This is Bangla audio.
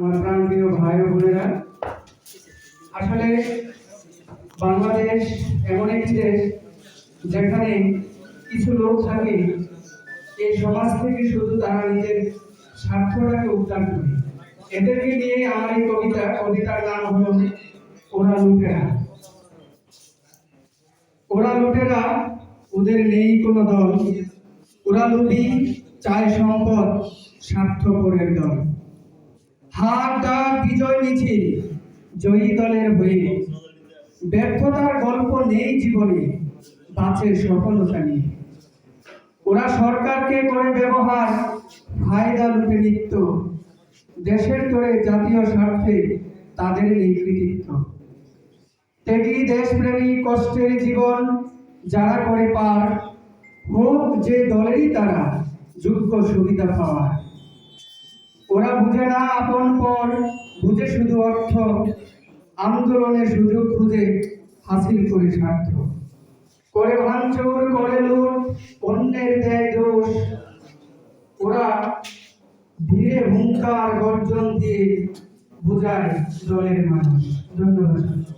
আমার প্রাণপ্রিয় ভাই ও বোনেরা, আসলে বাংলাদেশ এমন একটি দেশ যেখানে কিছু লোক থাকে এই সমাজ থেকে শুধু তারা নিজের স্বার্থটাকে উদ্ধার করে। এদেরকে নিয়ে আমার এই কবিতার নাম হলো ওরা লুটেরা। ওরা লুটেরা, ওদের নেই কোনো দল, ওরা লুটি চায় সম্পদ, স্বার্থপরের দল। হার ডাক বিজয় মিছিল জয়ী দলের হয়ে, ব্যর্থতার গল্প নেই জীবনে, বাঁচে সফলতা নিয়ে। ওরা সরকারকে করে ব্যবহার, ফায়দা লুটে নিত্য, দেশের তোরে জাতীয় স্বার্থে তাদের নেই কৃতিত্ব। ত্যাগী দেশপ্রেমী কষ্টের জীবন যারা করে পার, হোক যে দলেরই তারা যোগ্য সুবিধা পাওয়ার। ওরা বুঝে না আপন পর, বুঝে শুধু অর্থ, আন্দোলনের সুযোগ খুঁজে হাসিল করে স্বার্থ। করে ভাঙচুর, করে লুট, অন্যের দেয় দোষ। ওরা ধীরে হুঙ্কার গর্জন দিয়ে বোঝায় দলের মানুষ। ধন্যবাদ।